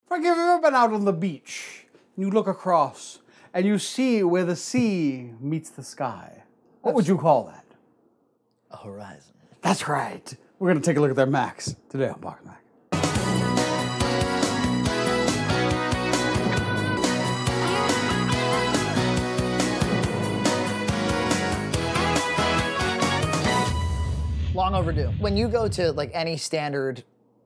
Frankie, have you ever been out on the beach and you look across and you see where the sea meets the sky? What would you call that? A horizon. That's right. We're going to take a look at their Macs today on BoxMac. Long overdue. When you go to like any standard,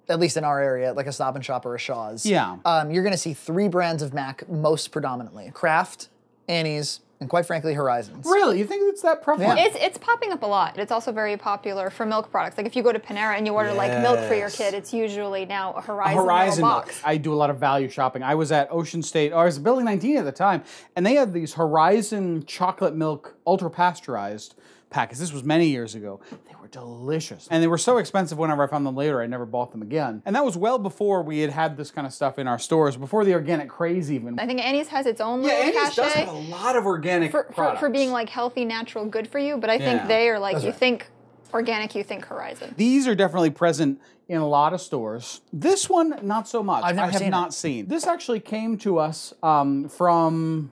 at least in our area, like a Stop and Shop or a Shaw's, Yeah. You're gonna see 3 brands of Mac most predominantly: Kraft, Annie's, and quite frankly, Horizons. Really? You think it's that prevalent? Yeah. It's popping up a lot. It's also very popular for milk products. Like if you go to Panera and you order like milk for your kid, it's usually now a Horizon milk. box. I do a lot of value shopping. I was at Ocean State, or I was Building 19 at the time, and they had these Horizon chocolate milk ultra pasteurized packets. This was many years ago. They were delicious. And they were so expensive whenever I found them later, I never bought them again. And that was well before we had this kind of stuff in our stores, before the organic craze even. I think Annie's has its own little Annie's cachet does have a lot of organic products. for being like healthy, natural, good for you. But I think they are like, think organic, you think Horizon. These are definitely present in a lot of stores. This one, not so much. I've never I have seen not it. seen. This actually came to us from,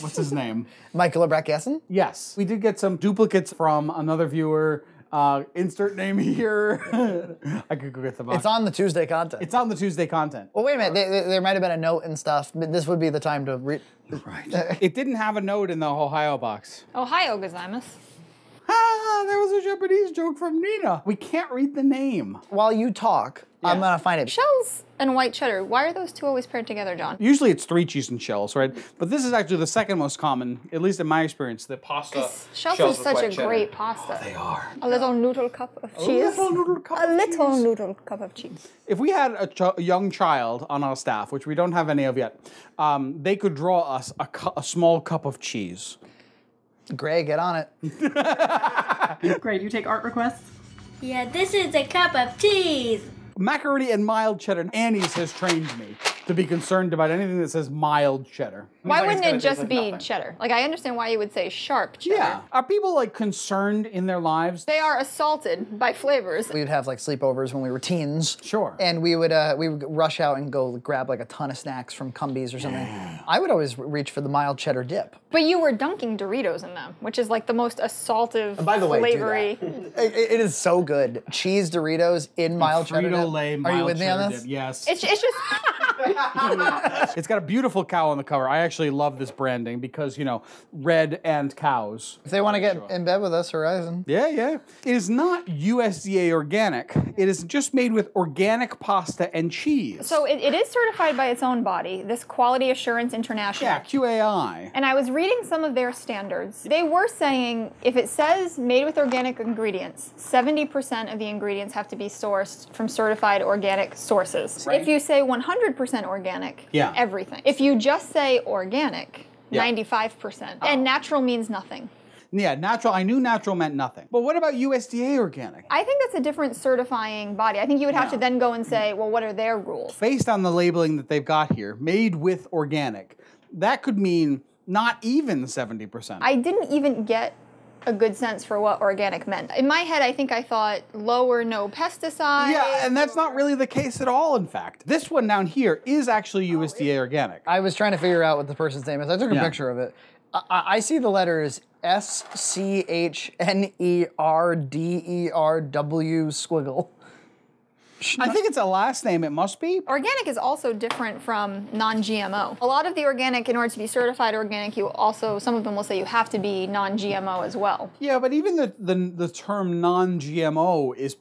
what's his name? Michael Lebrecht-Essen? Yes. We did get some duplicates from another viewer. Insert name here. I could go get the box. It's on the Tuesday content. It's on the Tuesday content. Well, wait a minute. There might have been a note and stuff, but this would be the time to read. Right. It didn't have a note in the Ohio box. Ohio gozaimasu. Ah, there was a Japanese joke from Nina. We can't read the name. While you talk, I'm gonna find it. Shells and white cheddar. Why are those two always paired together, John? Usually it's 3 cheese and shells, right? But this is actually the second most common, at least in my experience, the pasta. Shells shells is with such white a cheddar. great pasta. They are. A little noodle cup of cheese. A little noodle cup A of little cheese. noodle cup of cheese. If we had a young child on our staff, which we don't have any of yet, they could draw us a small cup of cheese. Gray, get on it. Great, you take art requests? Yeah, this is a cup of cheese. Macaroni and mild cheddar. Annie's has trained me to be concerned about anything that says mild cheddar. Why It's wouldn't gonna it taste just like be nothing. cheddar? Like, I understand why you would say sharp cheddar. Yeah. Are people like concerned in their lives? They are assaulted by flavors. We would have like sleepovers when we were teens. Sure. And we would rush out and go grab like a ton of snacks from Cumbies or something. I would always reach for the mild cheddar dip. But you were dunking Doritos in them, which is like the most assaultive, By the way, do flavory. It is so good. Cheese Doritos in mild cheddar dip. Frito-Lay Are mild you with me on cheddar this? dip, yes. It's just It's got a beautiful cow on the cover. I actually love this branding because, you know, red and cows. If they want to get in bed with us, Horizon. Yeah, yeah. It is not USDA organic. It is just made with organic pasta and cheese. so it is certified by its own body, this Quality Assurance International. Yeah, QAI. And I was reading some of their standards. They were saying if it says made with organic ingredients, 70% of the ingredients have to be sourced from certified organic sources. Right. If you say 100% organic, everything. If you just say organic, 95%. And natural means nothing. Yeah, natural. I knew natural meant nothing. But what about USDA organic? I think that's a different certifying body. I think you would have to then go and say, well, what are their rules? Based on the labeling that they've got here, made with organic, that could mean not even 70%. I didn't even get a good sense for what organic meant. In my head, I think I thought low or no pesticides. Yeah, and that's not really the case at all, in fact. This one down here is actually USDA organic. I was trying to figure out what the person's name is. I took a picture of it. I see the letters SCHNERDERW squiggle. I think it's a last name, it must be. Organic is also different from non-GMO. A lot of the organic, in order to be certified organic, you also, some of them will say you have to be non-GMO as well. Yeah, but even the term non-GMO is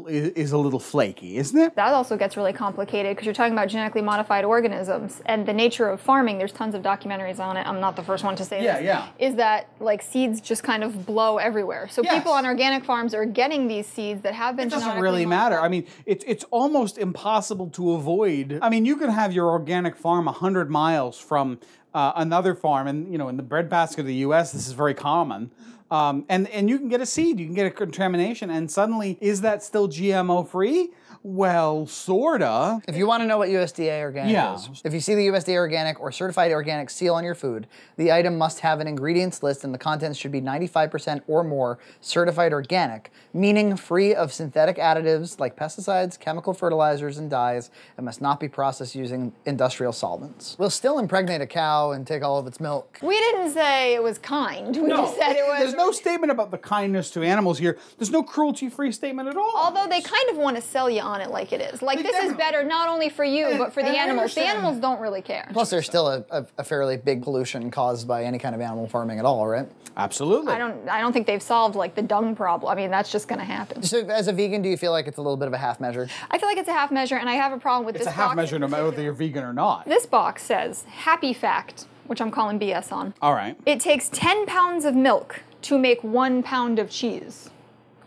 is a little flaky, isn't it? That also gets really complicated because you're talking about genetically modified organisms and the nature of farming. There's tons of documentaries on it. I'm not the first one to say this. Is that like seeds just kind of blow everywhere. So people on organic farms are getting these seeds that have been It doesn't genetically really matter. modified. I mean, it's almost impossible to avoid. I mean, you can have your organic farm 100 miles from another farm, and you know, in the breadbasket of the U.S., this is very common. And you can get a seed, you can get a contamination, and suddenly, is that still GMO free? Well, sorta. If you want to know what USDA organic is, if you see the USDA organic or certified organic seal on your food, the item must have an ingredients list and the contents should be 95% or more certified organic, meaning free of synthetic additives like pesticides, chemical fertilizers, and dyes, and must not be processed using industrial solvents. We'll still impregnate a cow and take all of its milk. We didn't say it was kind. We just said it was... There's no statement about the kindness to animals here. There's no cruelty-free statement at all. Although they kind of want to sell you on it like it is. Like, this is better not only for you, but for the animals. The animals don't really care. Plus, there's still a fairly big pollution caused by any kind of animal farming at all, right? Absolutely. I don't think they've solved, like, the dung problem. I mean, that's just going to happen. So, as a vegan, do you feel like it's a little bit of a half measure? I feel like it's a half measure, and I have a problem with this box. It's a half measure no matter whether you're vegan or not. This box says, happy fact, which I'm calling BS on. All right. It takes 10 pounds of milk to make 1 pound of cheese.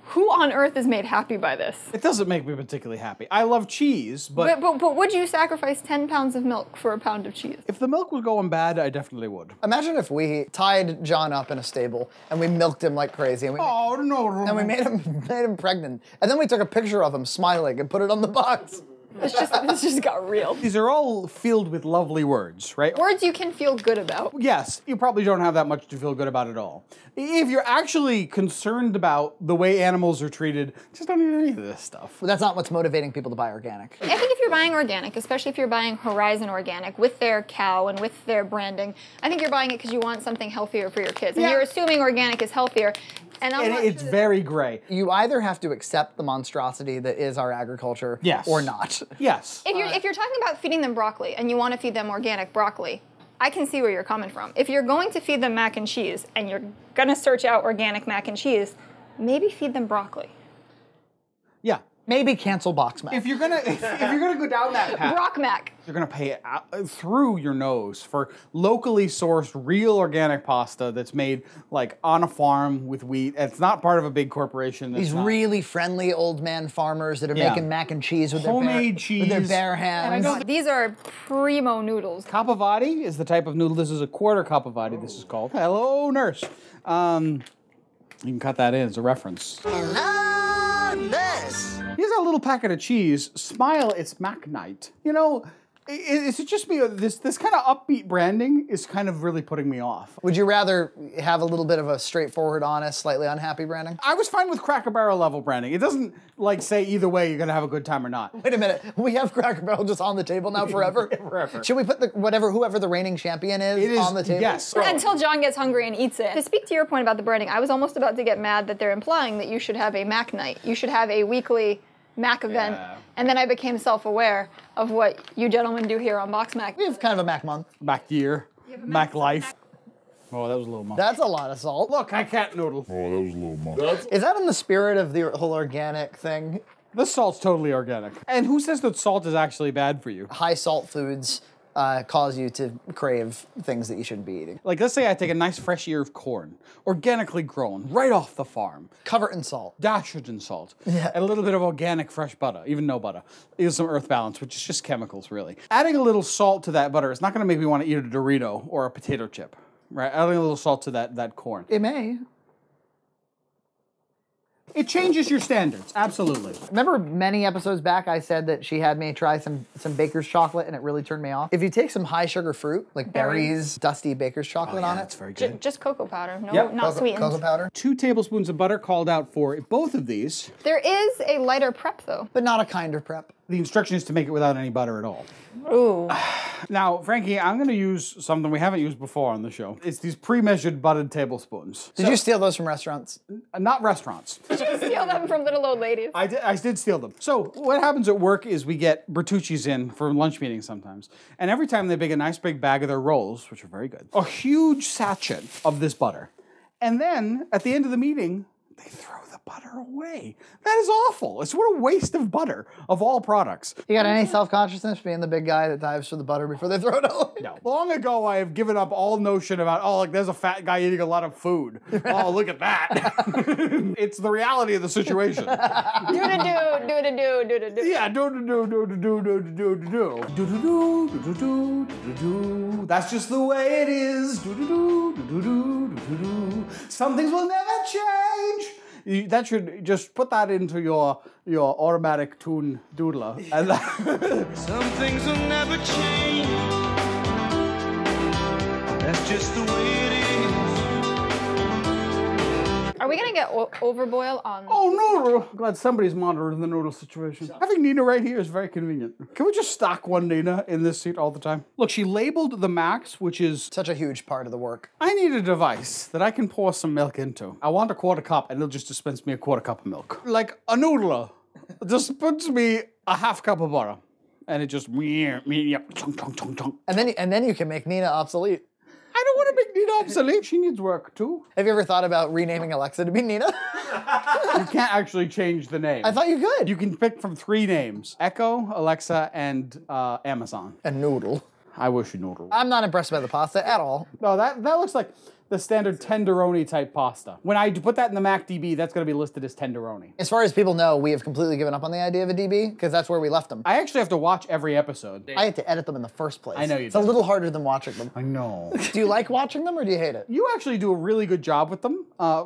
Who on earth is made happy by this? It doesn't make me particularly happy. I love cheese, but would you sacrifice 10 pounds of milk for a pound of cheese? If the milk was going bad, I definitely would. Imagine if we tied John up in a stable and we milked him like crazy. And we made him pregnant. And then we took a picture of him smiling and put it on the box. This just got real. These are all filled with lovely words, right? Words you can feel good about. Yes, you probably don't have that much to feel good about at all. If you're actually concerned about the way animals are treated, just don't eat any of this stuff. Well, that's not what's motivating people to buy organic. I think if you're buying organic, especially if you're buying Horizon Organic with their cow and with their branding, I think you're buying it because you want something healthier for your kids. And you're assuming organic is healthier. And it's very gray. You either have to accept the monstrosity that is our agriculture, or not. Yes. If you're talking about feeding them broccoli and you want to feed them organic broccoli, I can see where you're coming from. If you're going to feed them mac and cheese and you're going to search out organic mac and cheese, maybe feed them broccoli. Yeah. Maybe cancel BoxMac. If you're gonna go down that path, BrockMac. You're gonna pay through your nose for locally sourced, real organic pasta that's made like on a farm with wheat. It's not part of a big corporation. These really friendly old man farmers that are making mac and cheese with homemade cheese with their bare hands. And these are primo noodles. Capovati is the type of noodle. This is a quarter capovati. This is called. Hello, nurse. You can cut that in as a reference. Hello, nurse. Here's a little packet of cheese. Smile, it's Mac Night. You know, it's just me. This kind of upbeat branding is kind of really putting me off. Would you rather have a little bit of a straightforward, honest, slightly unhappy branding? I was fine with Cracker Barrel level branding. It doesn't like say either way you're gonna have a good time or not. Wait a minute, we have Cracker Barrel just on the table now forever. Forever. Should we put whoever the reigning champion is on the table? Yes. Until John gets hungry and eats it. To speak to your point about the branding, I was almost about to get mad that they're implying that you should have a Mac night. You should have a weekly Mac event, and then I became self-aware of what you gentlemen do here on BoxMac. We have kind of a Mac month. Mac year, Mac life. Oh, that was a little much. That's a lot of salt. Look, I can't noodle. Oh, that was a little much. Is that in the spirit of the whole organic thing? This salt's totally organic. And who says that salt is actually bad for you? High salt foods cause you to crave things that you shouldn't be eating. Like, let's say I take a nice fresh ear of corn, organically grown, right off the farm. Cover it in salt. Dash it in salt. Yeah. And a little bit of organic fresh butter, even no butter. Here's some earth balance, which is just chemicals, really. Adding a little salt to that butter is not gonna make me want to eat a Dorito or a potato chip, right? Adding a little salt to that corn. It may. It changes your standards, absolutely. Remember many episodes back I said that she had me try some baker's chocolate and it really turned me off? If you take some high sugar fruit, like berries, dusty baker's chocolate on it. That's very good. Just cocoa powder, Yep. not sweetened. Cocoa powder. 2 tablespoons of butter called out for both of these. There is a lighter prep though. But not a kinder prep. The instruction is to make it without any butter at all. Ooh. Now, Frankie, I'm going to use something we haven't used before on the show. It's these pre-measured buttered tablespoons. Did you steal those from restaurants? Not restaurants. Did you steal them from little old ladies? I did steal them. So what happens at work is we get Bertucci's in for lunch meetings sometimes. And every time they bake a nice big bag of their rolls, which are very good, a huge sachet of this butter. And then at the end of the meeting, they throw the butter away. That is awful. It's what a waste of butter of all products. You got any self-consciousness being the big guy that dives for the butter before they throw it away? No. Long ago, I have given up all notion about, oh, like there's a fat guy eating a lot of food. Oh, look at that. It's the reality of the situation. Do-do-do, do-do-do, do-do-do. Yeah, do-do-do-do-do-do-do-do-do. Do-do-do-do-do-do-do-do. That's just the way it is. Do-do-do-do-do-do-do-do. Some things will never change. That should just put that into your automatic tune doodler. And Some things will never change. That's just the way it is. Are we gonna get overboil on? Oh, noodle! I'm glad somebody's monitoring the noodle situation. Having Nina right here is very convenient. Can we just stock one Nina in this seat all the time? Look, she labeled the max, which is Such a huge part of the work. I need a device that I can pour some milk into. I want a quarter cup, and it'll just dispense me a quarter cup of milk. Like a noodler just puts me a half cup of butter, and it just And then you can make Nina obsolete. I don't want to make Nina obsolete. She needs work too. Have you ever thought about renaming Alexa to be Nina? You can't actually change the name. I thought you could. You can pick from 3 names: Echo, Alexa, and Amazon. And Noodle. I wish you noodle. I'm not impressed by the pasta at all. No, that looks like the standard tenderoni type pasta. When I put that in the MacDB, that's going to be listed as tenderoni. As far as people know, we have completely given up on the idea of a DB because that's where we left them. I actually have to watch every episode. I had to edit them in the first place. I know you It's do. a little harder than watching them. I know. Do you like watching them or do you hate it? You actually do a really good job with them.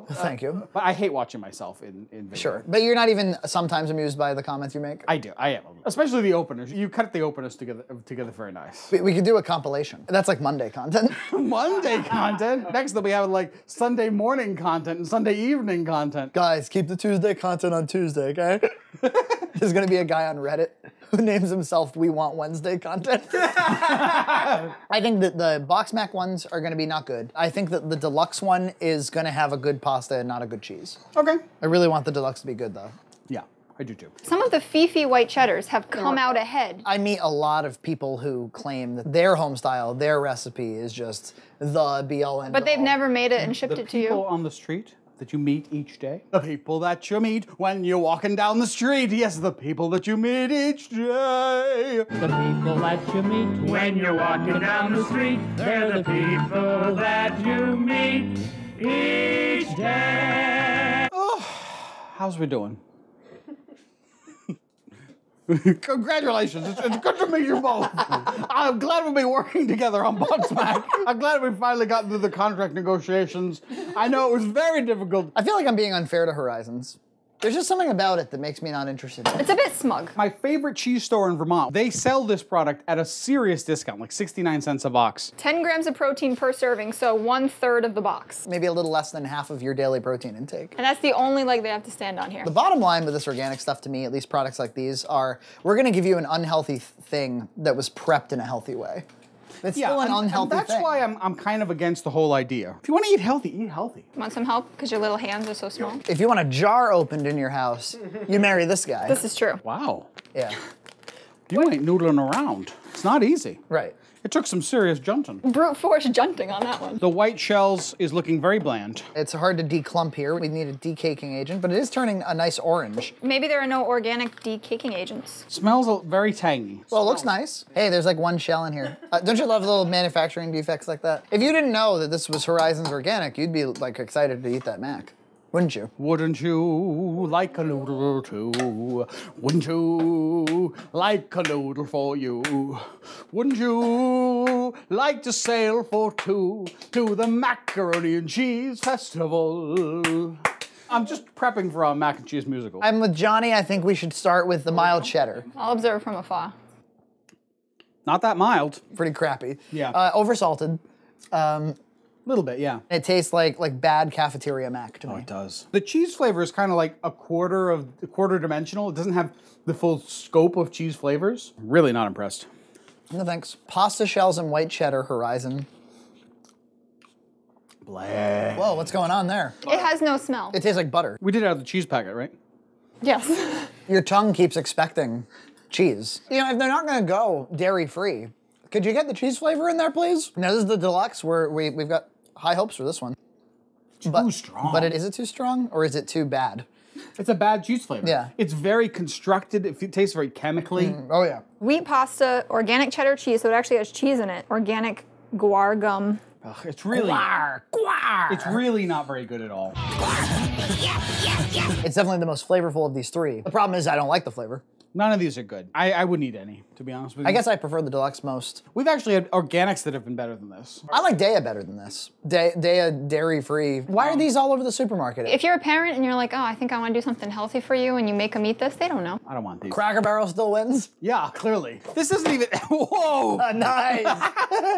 Thank you. But I hate watching myself in video. Sure. But you're not even sometimes amused by the comments you make? I do. I am. Especially the openers. You cut the openers together very nice. We could do a compilation. That's like Monday content. Monday content. Next they'll be having like Sunday morning content and Sunday evening content. Guys, keep the Tuesday content on Tuesday, okay? There's gonna be a guy on Reddit who names himself We Want Wednesday content. I think that the BoxMac ones are gonna be not good. I think that the deluxe one is gonna have a good pasta and not a good cheese. Okay. I really want the deluxe to be good though. Yeah, I do too. Some of the Fifi white cheddars have come out ahead. I meet a lot of people who claim that their home style, their recipe is just the be-all and But they've never made it and shipped The it to people you. on the street that you meet each day. The people that you meet when you're walking down the street. Yes, the people that you meet each day. The people that you meet when you're walking down the street, they're the people that you meet each day. Oh, how's we doing? Congratulations, it's good to meet you both. I'm glad we'll be working together on BoxMac. I'm glad we finally got through the contract negotiations. I know it was very difficult. I feel like I'm being unfair to Horizons. There's just something about it that makes me not interested in it. It's a bit smug. My favorite cheese store in Vermont, they sell this product at a serious discount, like 69 cents a box. 10 grams of protein per serving, so 1/3 of the box. Maybe a little less than half of your daily protein intake. And that's the only leg they have to stand on here. The bottom line with this organic stuff to me, at least products like these, are we're gonna give you an unhealthy thing that was prepped in a healthy way. It's still an unhealthy that's thing. why I'm kind of against the whole idea. If you want to eat healthy, eat healthy. Want some help? Because your little hands are so small. If you want a jar opened in your house, you marry this guy. This is true. Wow. Yeah, You ain't noodling around. It's not easy. right. It took some serious junting. Brute force junting on that one. The white shells is looking very bland. It's hard to declump here. We need a decaking agent, but it is turning a nice orange. Maybe there are no organic decaking agents. Smells very tangy. Well, it looks nice. Hey, there's like one shell in here. Don't you love little manufacturing defects like that? If you didn't know that this was Horizons Organic, you'd be like excited to eat that mac, wouldn't you? Wouldn't you like a noodle too? Wouldn't you like a noodle for you? Wouldn't you like to sail for 2 to the Macaroni and Cheese Festival? I'm just prepping for a mac and cheese musical. I'm with Johnny. I think we should start with the mild cheddar. I'll observe from afar. Not that mild. Pretty crappy. Yeah. Oversalted. A little bit, yeah. It tastes like bad cafeteria mac to me. Oh, it does. The cheese flavor is kind of like a quarter dimensional. It doesn't have the full scope of cheese flavors. Really not impressed. No thanks. Pasta shells and white cheddar Horizon. Blah. Whoa, what's going on there? It has no smell. It tastes like butter. We did it out of the cheese packet, right? Yes. Your tongue keeps expecting cheese. You know, if they're not gonna go dairy-free, could you get the cheese flavor in there, please? Now, this is the deluxe where we've got high hopes for this one. Too strong. But is it too strong or is it too bad? It's a bad cheese flavor. Yeah. It's very constructed. It tastes very chemically. Oh yeah. Wheat pasta, organic cheddar cheese, so it actually has cheese in it. Organic guar gum. Ugh, it's really, it's really not very good at all. It's definitely the most flavorful of these three. The problem is I don't like the flavor. None of these are good. I wouldn't eat any, to be honest with you. I guess I prefer the deluxe most. We've actually had organics that have been better than this. I like Daiya better than this. Daiya dairy-free. Why are these all over the supermarket? If you're a parent and you're like, oh, I think I want to do something healthy for you, and you make them eat this, they don't know. I don't want these. Cracker Barrel still wins? Yeah, clearly. This isn't even, whoa! Nice.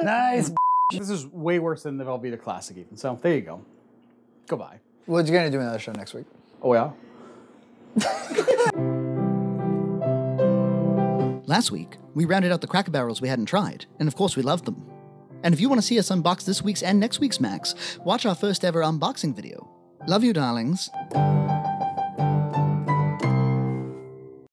Nice. This is way worse than the Velveeta Classic even, so there you go. Goodbye. What you gonna do another show next week? Oh yeah? Last week, we rounded out the Cracker Barrels we hadn't tried, and of course we loved them. And if you want to see us unbox this week's and next week's Macs, watch our first ever unboxing video. Love you, darlings.